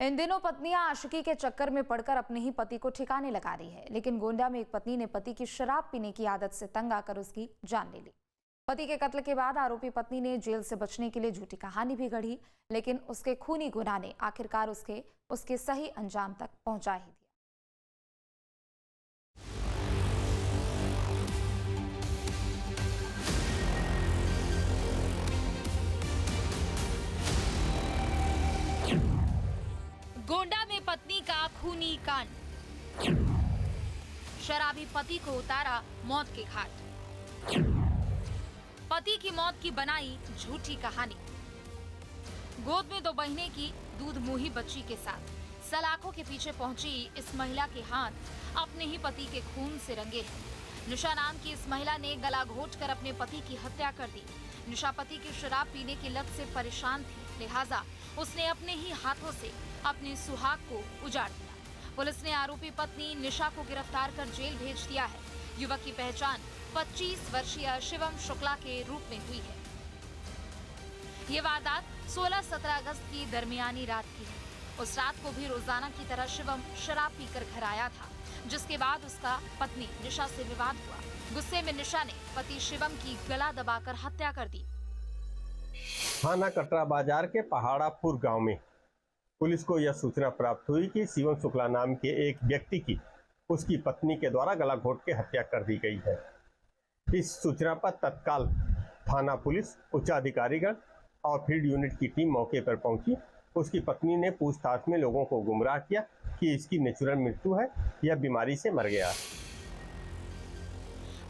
इन दिनों पत्नियां आशिकी के चक्कर में पड़कर अपने ही पति को ठिकाने लगा रही है। लेकिन गोंडा में एक पत्नी ने पति की शराब पीने की आदत से तंग आकर उसकी जान ले ली। पति के कत्ल के बाद आरोपी पत्नी ने जेल से बचने के लिए झूठी कहानी भी गढ़ी, लेकिन उसके खूनी गुनाह ने आखिरकार उसके सही अंजाम तक पहुंचा ही दिया। गोंडा में पत्नी का खूनी कांड, शराबी पति को उतारा मौत के घाट। पति की मौत की बनाई झूठी कहानी। गोद में 2 महीने की दूध मुही बच्ची के साथ सलाखों के पीछे पहुंची इस महिला के हाथ अपने ही पति के खून से रंगे हैं। निशा नाम की इस महिला ने गला घोंटकर अपने पति की हत्या कर दी। निशा पति की शराब पीने की लत से परेशान थी, लिहाजा उसने अपने ही हाथों से अपने सुहाग को उजाड़ दिया। पुलिस ने आरोपी पत्नी निशा को गिरफ्तार कर जेल भेज दिया है। युवक की पहचान 25 वर्षीय शिवम शुक्ला के रूप में हुई है। ये वारदात 16-17 अगस्त की दरमियानी रात की है। उस रात को भी रोजाना की तरह शिवम शराब पीकर घर आया था, जिसके बाद उसका पत्नी निशा से विवाद हुआ। गुस्से में निशा ने पति शिवम की गला दबाकर हत्या कर दी। थाना कटरा बाजार के पहाड़ापुर गांव में पुलिस को यह सूचना प्राप्त हुई कि शिवम शुक्ला नाम के एक व्यक्ति की उसकी पत्नी के द्वारा गला घोंट के हत्या कर दी गई है। इस सूचना पर तत्काल थाना पुलिस, उच्चाधिकारीगण और फील्ड यूनिट की टीम मौके पर पहुंची। उसकी पत्नी ने पूछताछ में लोगों को गुमराह किया कि इसकी नेचुरल मृत्यु है, यह बीमारी से मर गया।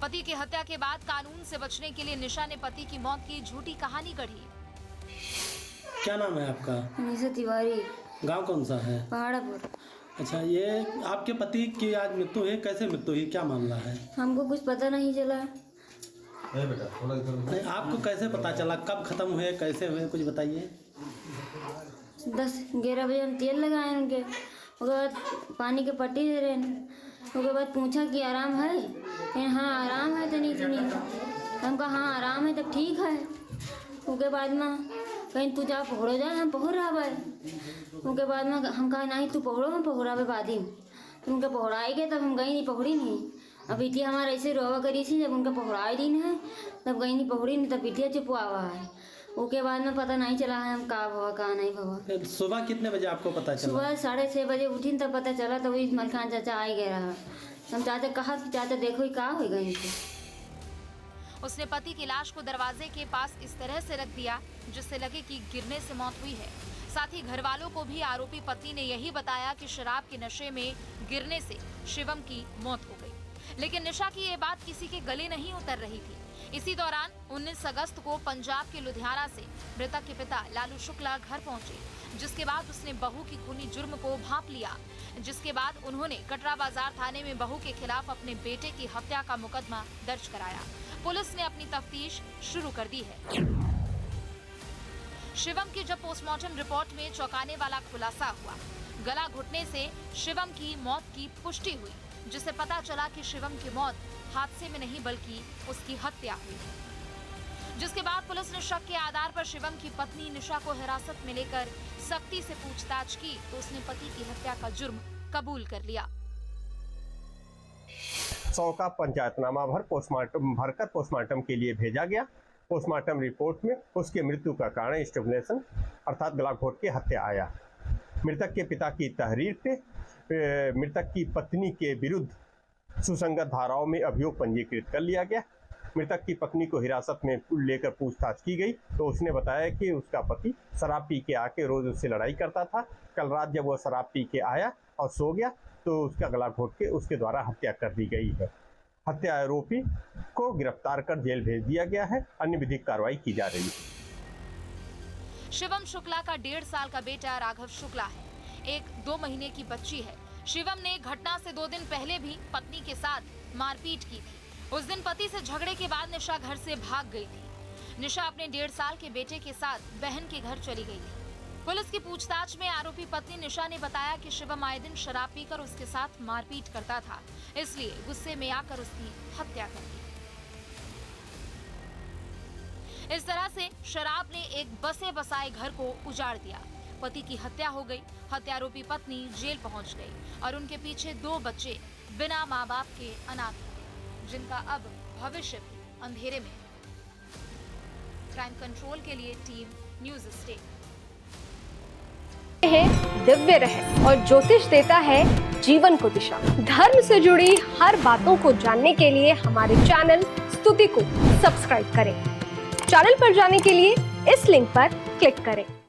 पति की हत्या के बाद कानून से बचने के लिए निशा ने पति की मौत की झूठी कहानी गढ़ी। क्या नाम है आपका? निशा तिवारी। गांव कौन सा है? पहाड़ापुर। अच्छा, ये आपके पति की आज मृत्यु है, कैसे मृत्यु हुई, क्या मामला है? हमको कुछ पता नहीं चला। नहीं, आपको कैसे पता चला, कब खत्म हुए, कैसे हुए, कुछ बताइए। 10-11 बजे हम तेल लगाए उनके, उसके बाद पानी के पट्टी दे रहे हैं। उसके बाद पूछा कि आराम है? कहीं हाँ आराम है। तो नहीं हम कहा हाँ आराम है, तब ठीक है। उसके बाद में कहीं तू जा पकड़ो जा, हम पकड़ रहा है। उसके बाद में हम कहा नहीं तू पकड़ो, हम पकड़ा बादी में। तो उनके पकड़ाए गए, तब हम गई नहीं, पकड़ी नहीं। अब बिटिया हमारा ऐसे रोवा करी थी, जब उनका पकड़ाए दिन है तब गई नहीं, पकड़ी नहीं, तब बिटिया चुप हुआ है। उसके बाद में पता नहीं चला है हम कहाँ भवा कहाँ नहीं भवा। सुबह कितने बजे आपको पता चला? सुबह 6:30 बजे उठी तब पता चला। तो वही मलखान चाचा आ गया रहा। हम चाचा कहा कि चाचा देखो ही कहाँ हो गई। उसने पति की लाश को दरवाजे के पास इस तरह से रख दिया जिससे लगे कि गिरने से मौत हुई है। साथ ही घर वालों को भी आरोपी पत्नी ने यही बताया कि शराब के नशे में गिरने से शिवम की मौत हो गई। लेकिन निशा की ये बात किसी के गले नहीं उतर रही थी। इसी दौरान 19 अगस्त को पंजाब के लुधियाना से मृतक के पिता लालू शुक्ला घर पहुंचे, जिसके बाद उसने बहू की खूनी जुर्म को भांप लिया। जिसके बाद उन्होंने कटरा बाजार थाने में बहू के खिलाफ अपने बेटे की हत्या का मुकदमा दर्ज कराया। पुलिस ने अपनी तफ्तीश शुरू कर दी है। शिवम की जब पोस्टमार्टम रिपोर्ट में चौंकाने वाला खुलासा हुआ, गला घुटने से शिवम की मौत की पुष्टि हुई, जिससे पता चला कि शिवम की मौत हादसे में नहीं बल्कि उसकी हत्या हुई है। जिसके बाद पुलिस ने शक के आधार पर शिवम की पत्नी निशा को हिरासत में लेकर सख्ती से पूछताछ की तो उसने पति की हत्या का जुर्म कबूल कर लिया। 100 का पंचायतनामा भरकर पोस्टमार्टम के लिए भेजा गया। पोस्टमार्टम रिपोर्ट में उसके मृत्यु का कारण स्ट्रैंगुलेशन अर्थात गला घोंट के हत्या आया। मृतक के पिता की तहरीर पे मृतक की पत्नी के विरुद्ध सुसंगत धाराओं में अभियोग पंजीकृत कर लिया गया। मृतक की पत्नी को हिरासत में लेकर पूछताछ की गई तो उसने बताया कि उसका पति शराब पी के आके रोज उससे लड़ाई करता था। कल रात जब वह शराब पी के आया और सो गया तो उसका गला घोंट के उसके द्वारा हत्या कर दी गई है। हत्या आरोपी को गिरफ्तार कर जेल भेज दिया गया है। अन्य विधिक कार्रवाई की जा रही है। शिवम शुक्ला का 1.5 साल का बेटा राघव शुक्ला है। एक 2 महीने की बच्ची है। शिवम ने घटना से 2 दिन पहले भी पत्नी के साथ मारपीट की थी। उस दिन पति से झगड़े के बाद निशा घर से भाग गई थी। निशा अपने 1.5 साल के बेटे के साथ बहन के घर चली गई थी। पुलिस की पूछताछ में आरोपी पत्नी निशा ने बताया कि शिवम आए दिन शराब पीकर उसके साथ मारपीट करता था, इसलिए गुस्से में आकर उसकी हत्या कर दी। इस तरह से शराब ने एक बसे बसाए घर को उजाड़ दिया। पति की हत्या हो गई। हत्यारोपी पत्नी जेल पहुंच गई और उनके पीछे 2 बच्चे बिना माँ बाप के अनाथ हो गए, जिनका अब भविष्य भी अंधेरे में है। क्राइम कंट्रोल के लिए टीम न्यूज स्टेट है दिव्य रहस्य और ज्योतिष देता है जीवन को दिशा। धर्म से जुड़ी हर बातों को जानने के लिए हमारे चैनल स्तुति को सब्सक्राइब करें। चैनल पर जाने के लिए इस लिंक पर क्लिक करें।